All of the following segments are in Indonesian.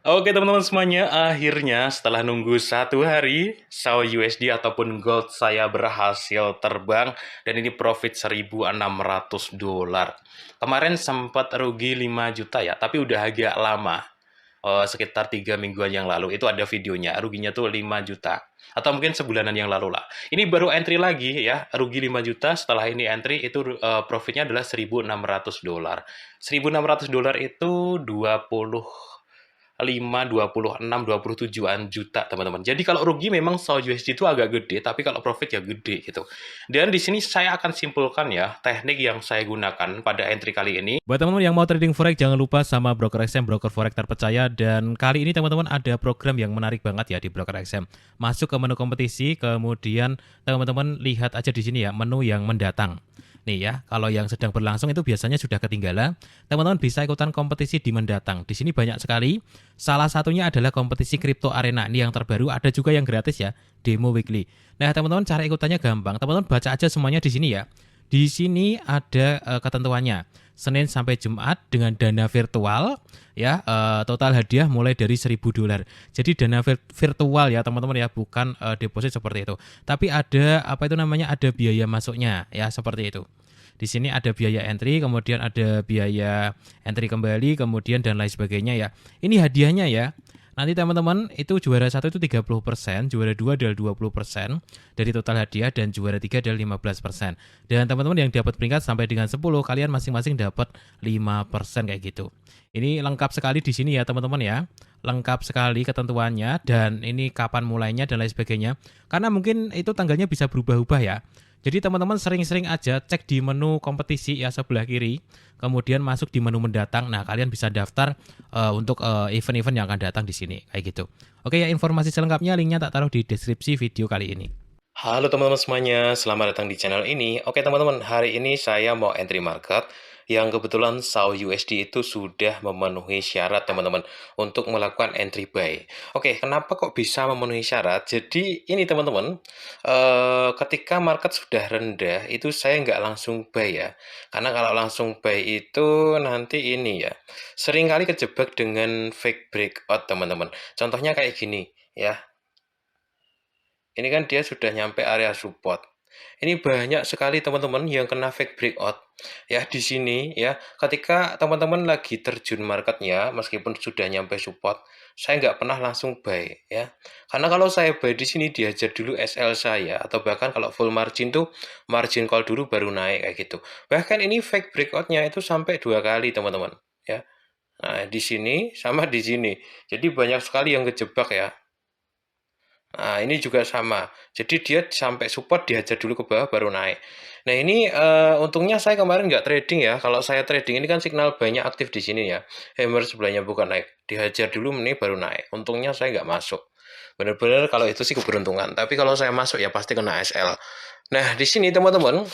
Oke teman-teman semuanya, akhirnya setelah nunggu 1 hari, SAO USD ataupun gold saya berhasil terbang dan ini profit 1.600 dolar. Kemarin sempat rugi 5 juta ya, tapi udah agak lama. Sekitar 3 mingguan yang lalu itu ada videonya, ruginya tuh 5 juta. Atau mungkin sebulanan yang lalu lah. Ini baru entry lagi ya, rugi 5 juta, setelah ini entry itu profitnya adalah 1.600 dolar. 1.600 dolar itu 25, 26, 27-an juta teman-teman. Jadi kalau rugi memang SAO USD itu agak gede, tapi kalau profit ya gede gitu. Dan di sini saya akan simpulkan ya teknik yang saya gunakan pada entry kali ini. Buat teman-teman yang mau trading forex, jangan lupa sama Broker XM, broker forex terpercaya. Dan kali ini teman-teman ada program yang menarik banget ya di Broker XM. Masuk ke menu kompetisi, kemudian teman-teman lihat aja di sini ya menu yang mendatang. Nih ya, kalau yang sedang berlangsung itu biasanya sudah ketinggalan. Teman-teman bisa ikutan kompetisi di mendatang. Di sini banyak sekali. Salah satunya adalah kompetisi Crypto Arena. Ini yang terbaru, ada juga yang gratis ya, demo weekly. Nah, teman-teman cara ikutannya gampang. Teman-teman baca aja semuanya di sini ya. Di sini ada ketentuannya. Senin sampai Jumat dengan dana virtual ya, total hadiah mulai dari 1.000 dolar. Jadi dana virtual ya teman-teman ya, bukan deposit seperti itu. Tapi ada apa itu namanya, ada biaya masuknya ya, seperti itu. Di sini ada biaya entry, kemudian ada biaya entry kembali, kemudian dan lain sebagainya ya. Ini hadiahnya ya. Nanti teman-teman itu juara 1 itu 30%, juara 2 adalah 20% dari total hadiah, dan juara 3 adalah 15%. Dan teman-teman yang dapat peringkat sampai dengan 10, kalian masing-masing dapat 5% kayak gitu. Ini lengkap sekali di sini ya teman-teman ya. Lengkap sekali ketentuannya, dan ini kapan mulainya dan lain sebagainya. Karena mungkin itu tanggalnya bisa berubah-ubah ya. Jadi teman-teman sering-sering aja cek di menu kompetisi ya sebelah kiri, kemudian masuk di menu mendatang. Nah, kalian bisa daftar untuk event-event yang akan datang di sini kayak gitu. Oke ya, informasi selengkapnya linknya tak taruh di deskripsi video kali ini. Halo teman-teman semuanya, selamat datang di channel ini. Oke teman-teman, hari ini saya mau entry market yang kebetulan SAO USD itu sudah memenuhi syarat teman-teman untuk melakukan entry buy. Oke, kenapa kok bisa memenuhi syarat? Jadi ini teman-teman, ketika market sudah rendah itu saya nggak langsung buy ya. Karena kalau langsung buy itu nanti ini ya, seringkali kejebak dengan fake breakout teman-teman. Contohnya kayak gini ya. Ini kan dia sudah nyampe area support. Ini banyak sekali teman-teman yang kena fake breakout. Ya, di sini ya, ketika teman-teman lagi terjun marketnya, meskipun sudah nyampe support, saya nggak pernah langsung buy ya. Karena kalau saya buy di sini diajar dulu SL saya, atau bahkan kalau full margin tuh margin call dulu baru naik kayak gitu. Bahkan ini fake breakoutnya itu sampai 2 kali teman-teman ya. Nah, di sini sama di sini. Jadi banyak sekali yang kejebak ya. Nah, ini juga sama. Jadi dia sampai support dihajar dulu ke bawah baru naik. Nah, ini untungnya saya kemarin nggak trading ya. Kalau saya trading ini kan signal banyak aktif di sini ya. Hammer sebelahnya bukan naik. Dihajar dulu ini baru naik. Untungnya saya nggak masuk. Benar-benar kalau itu sih keberuntungan. Tapi kalau saya masuk ya pasti kena SL. Nah, di sini teman-teman,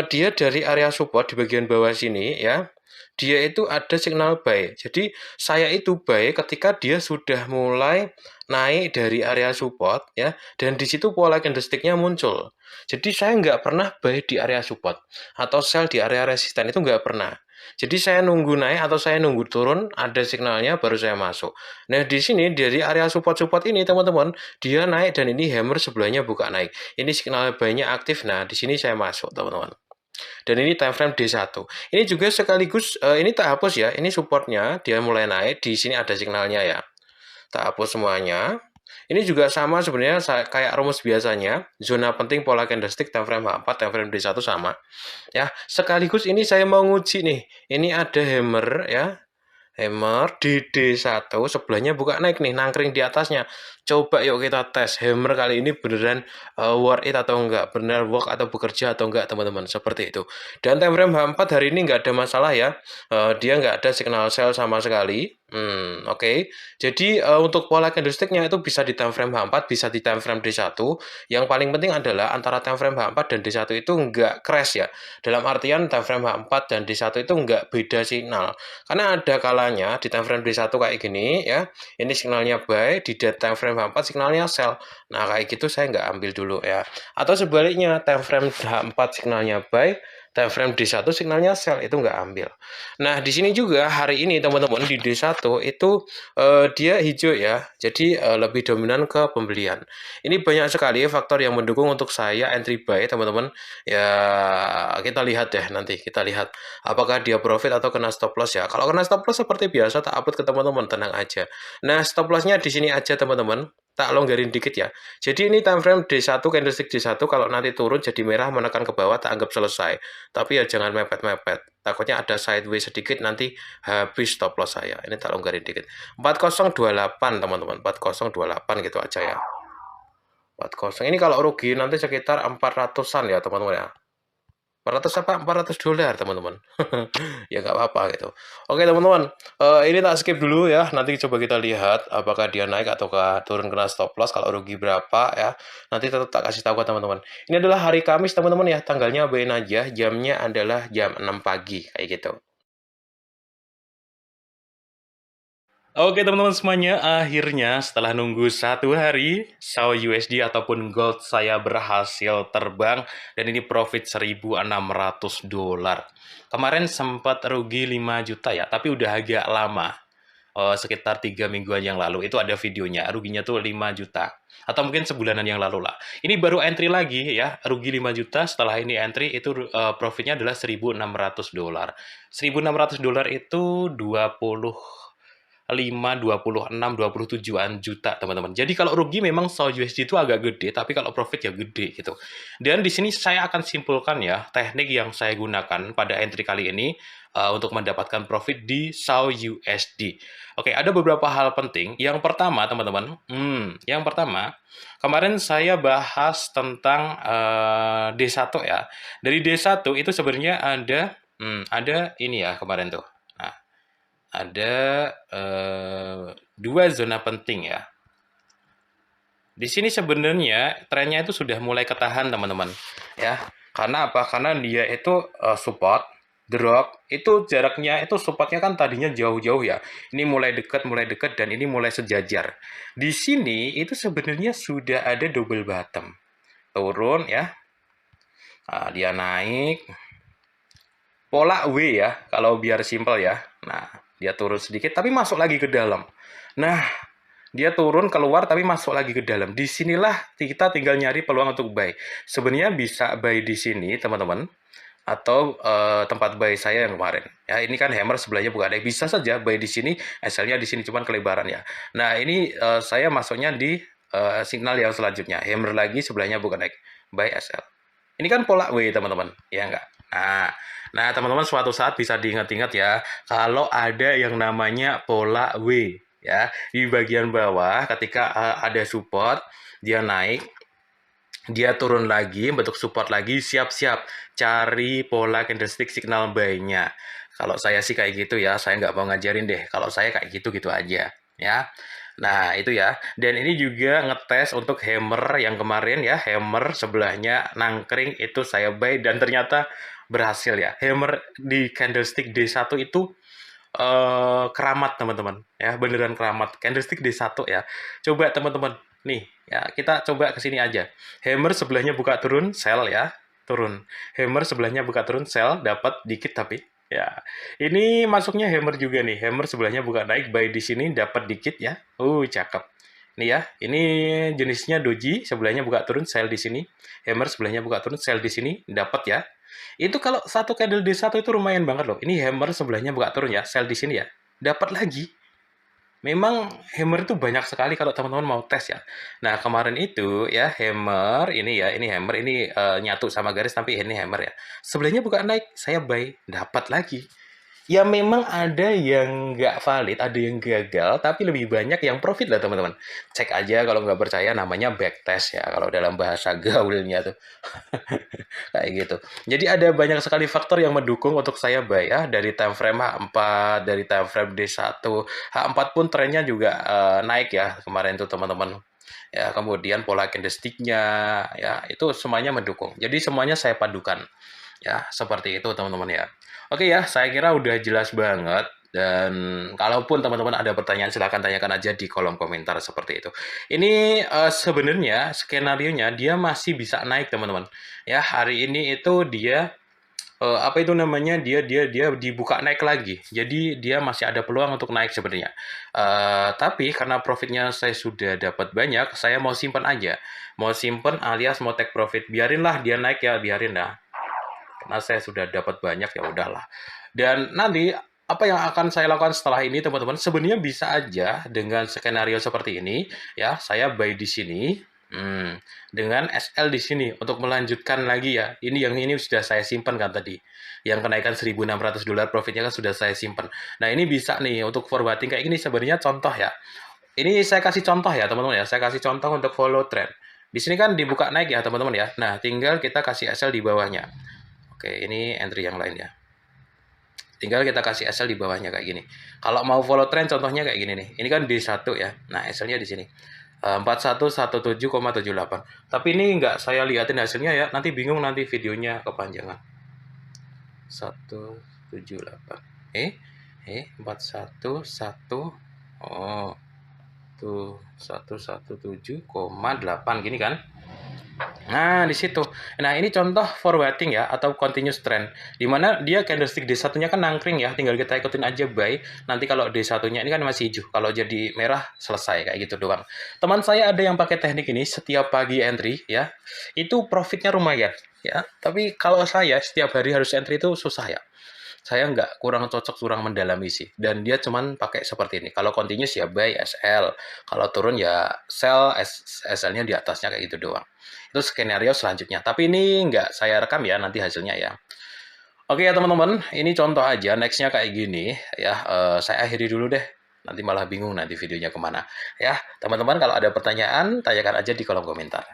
dia dari area support di bagian bawah sini ya, dia itu ada signal buy. Jadi saya itu buy ketika dia sudah mulai naik dari area support ya, dan di situ pola candlestick-nya muncul. Jadi saya nggak pernah buy di area support atau sell di area resisten, itu nggak pernah. Jadi saya nunggu naik atau saya nunggu turun, ada signalnya baru saya masuk. Nah, di sini dari area support-support ini teman-teman, dia naik dan ini hammer sebelahnya buka naik. Ini signal buy-nya aktif. Nah, di sini saya masuk teman-teman. Dan ini time frame D1. Ini juga sekaligus ini tak hapus ya. Ini supportnya dia mulai naik. Di sini ada signalnya ya. Tak hapus semuanya. Ini juga sama sebenarnya kayak rumus biasanya. Zona penting pola candlestick time frame H4, time frame D1 sama. Ya, sekaligus ini saya mau nguji nih. Ini ada hammer ya. Hammer di D1 sebelahnya buka naik nih, nangkring di atasnya. Coba yuk kita tes hammer kali ini beneran worth it atau enggak, benar work atau bekerja atau enggak teman-teman, seperti itu. Dan time frame H4 hari ini enggak ada masalah ya, dia enggak ada signal sell sama sekali. Oke. Jadi untuk pola candlestick-nya itu bisa di time frame H4, bisa di time frame D1. Yang paling penting adalah antara time frame H4 dan D1 itu enggak crash ya. Dalam artian time frame H4 dan D1 itu enggak beda signal. Karena ada kalanya di time frame D1 kayak gini ya, ini signalnya buy, di time frame H4 signalnya sell. Nah, kayak gitu saya nggak ambil dulu ya. Atau sebaliknya, time frame H4 signalnya buy, time frame D1 signalnya sell, itu nggak ambil. Nah, di sini juga hari ini teman-teman di D1 itu dia hijau ya, jadi lebih dominan ke pembelian. Ini banyak sekali faktor yang mendukung untuk saya entry buy teman-teman. Ya kita lihat deh nanti, kita lihat apakah dia profit atau kena stop loss ya. Kalau kena stop loss seperti biasa tak upload ke teman-teman, tenang aja. Nah, stop lossnya di sini aja teman-teman. Tak longgarin dikit ya. Jadi ini time frame D1, candlestick D1, kalau nanti turun jadi merah menekan ke bawah tak anggap selesai. Tapi ya jangan mepet-mepet. Takutnya ada sideways sedikit nanti habis stop loss saya. Ini tak longgarin dikit. 4028 teman-teman. 4028 gitu aja ya. 40. Ini kalau rugi nanti sekitar 400-an ya teman-teman ya. 400 apa? 400 dolar teman-teman. Ya nggak apa-apa gitu. Oke teman-teman, ini tak skip dulu ya. Nanti coba kita lihat apakah dia naik ataukah turun kena stop loss. Kalau rugi berapa ya. Nanti tetap tak kasih tahu ke teman-teman. Ini adalah hari Kamis teman-teman ya. Tanggalnya abain aja. Jamnya adalah jam 6 pagi kayak gitu. Oke teman-teman semuanya, akhirnya setelah nunggu 1 hari, SAU USD ataupun gold saya berhasil terbang dan ini profit 1.600 dolar. Kemarin sempat rugi 5 juta ya, tapi udah agak lama. Sekitar 3 mingguan yang lalu, itu ada videonya, ruginya tuh 5 juta. Atau mungkin sebulanan yang lalu lah. Ini baru entry lagi ya, rugi 5 juta, setelah ini entry itu profitnya adalah 1.600 dolar. 1.600 dolar itu 26, 27-an juta teman-teman. Jadi kalau rugi memang SAU USD itu agak gede, tapi kalau profit ya gede gitu. Dan di sini saya akan simpulkan ya teknik yang saya gunakan pada entry kali ini untuk mendapatkan profit di SAU USD. Oke, ada beberapa hal penting. Yang pertama teman-teman, yang pertama kemarin saya bahas tentang D1 ya. Dari D1 itu sebenarnya ada ini ya kemarin tuh. Nah, ada 2 zona penting ya. Di sini sebenarnya trennya itu sudah mulai ketahan teman-teman ya. Karena apa? Karena dia itu support, drop, itu jaraknya itu supportnya kan tadinya jauh-jauh ya. Ini mulai dekat dan ini mulai sejajar. Di sini itu sebenarnya sudah ada double bottom. Turun ya. Nah, dia naik. Pola W ya, kalau biar simple ya. Nah, dia turun sedikit tapi masuk lagi ke dalam. Nah, dia turun keluar tapi masuk lagi ke dalam. Disinilah kita tinggal nyari peluang untuk buy. Sebenarnya bisa buy di sini teman-teman, atau tempat buy saya yang kemarin. Ya, ini kan hammer sebelahnya bukan naik. Bisa saja buy di sini, SL-nya di sini cuman kelebaran ya. Nah, ini saya masuknya di signal yang selanjutnya. Hammer lagi sebelahnya bukan naik. Buy SL. Ini kan pola W teman-teman, ya enggak? Nah, teman-teman suatu saat bisa diingat-ingat ya, kalau ada yang namanya pola W ya, di bagian bawah ketika ada support, dia naik, dia turun lagi, bentuk support lagi, siap-siap cari pola candlestick signal buy-nya. Kalau saya sih kayak gitu ya, saya nggak mau ngajarin deh. Kalau saya kayak gitu-gitu aja ya. Nah, itu ya. Dan ini juga ngetes untuk hammer yang kemarin ya. Hammer sebelahnya nangkring itu saya buy dan ternyata berhasil ya. Hammer di candlestick D1 itu keramat teman-teman. Ya, beneran keramat. Candlestick D1 ya. Coba teman-teman. Nih, ya kita coba ke sini aja. Hammer sebelahnya buka turun, sell ya. Turun. Hammer sebelahnya buka turun, sell. Dapat dikit tapi ya, ini masuknya hammer juga nih. Hammer sebelahnya buka naik, buy di sini dapat dikit ya. Cakep. Ini ya, ini jenisnya doji, sebelahnya buka turun, sell di sini. Hammer sebelahnya buka turun, sell di sini, dapat ya. Itu kalau satu candle D1 itu lumayan banget loh. Ini hammer sebelahnya buka turun ya, sell di sini ya. Dapat lagi. Memang hammer itu banyak sekali kalau teman-teman mau tes ya. Nah, kemarin itu ya hammer ini ya, ini hammer ini nyatu sama garis tapi ini hammer ya. Sebelahnya bukan naik, saya buy, dapat lagi. Ya memang ada yang nggak valid, ada yang gagal, tapi lebih banyak yang profit lah teman-teman. Cek aja kalau nggak percaya, namanya backtest ya, kalau dalam bahasa gaulnya tuh. Kayak gitu. Jadi ada banyak sekali faktor yang mendukung untuk saya buy ya, dari time frame H4, dari time frame D1. H4 pun trennya juga naik ya kemarin tuh teman-teman. Ya, kemudian pola candlestick-nya ya, itu semuanya mendukung. Jadi semuanya saya padukan. Ya, seperti itu teman-teman ya. Oke ya, saya kira udah jelas banget. Dan kalaupun teman-teman ada pertanyaan, silahkan tanyakan aja di kolom komentar seperti itu. Ini sebenarnya skenario-nya dia masih bisa naik teman-teman. Ya, hari ini itu dia apa itu namanya, dia dibuka naik lagi. Jadi dia masih ada peluang untuk naik sebenarnya. Tapi karena profitnya saya sudah dapat banyak, saya mau simpan aja. Mau simpan alias mau take profit. Biarinlah dia naik ya, biarin lah. Karena saya sudah dapat banyak, ya udahlah. Dan nanti apa yang akan saya lakukan setelah ini, teman-teman, sebenarnya bisa aja dengan skenario seperti ini, ya, saya buy di sini, dengan SL di sini untuk melanjutkan lagi ya. Ini yang ini sudah saya simpan kan tadi. Yang kenaikan $1.600 profitnya kan sudah saya simpan. Nah, ini bisa nih untuk forwarding kayak gini, sebenarnya contoh ya. Ini saya kasih contoh ya, teman-teman ya. Saya kasih contoh untuk follow trend. Di sini kan dibuka naik ya, teman-teman ya. Nah, tinggal kita kasih SL di bawahnya. Oke, ini entry yang lain ya. Tinggal kita kasih SL di bawahnya kayak gini. Kalau mau follow trend contohnya kayak gini nih. Ini kan D1 ya. Nah, SL-nya di sini. 4117,78. Tapi ini nggak saya liatin hasilnya ya. Nanti bingung, nanti videonya kepanjangan. 178. 411. Oh, tuh 117,8 gini kan. Nah, di situ. Nah, ini contoh forwarding ya, atau continuous trend. Dimana dia candlestick D1-nya kan nangkring ya, tinggal kita ikutin aja buy. Nanti kalau D1-nya ini kan masih hijau. Kalau jadi merah, selesai, kayak gitu doang. Teman saya ada yang pakai teknik ini, setiap pagi entry ya, itu profitnya lumayan ya. Tapi kalau saya setiap hari harus entry itu susah ya. Saya nggak, kurang cocok, kurang mendalami sih. Dan dia cuman pakai seperti ini. Kalau continuous ya buy SL. Kalau turun ya sell SL-nya di atasnya kayak gitu doang. Itu skenario selanjutnya. Tapi ini nggak saya rekam ya nanti hasilnya ya. Oke ya teman-teman, ini contoh aja. Nextnya kayak gini ya. Saya akhiri dulu deh. Nanti malah bingung nanti videonya kemana. Ya, teman-teman kalau ada pertanyaan, tanyakan aja di kolom komentar.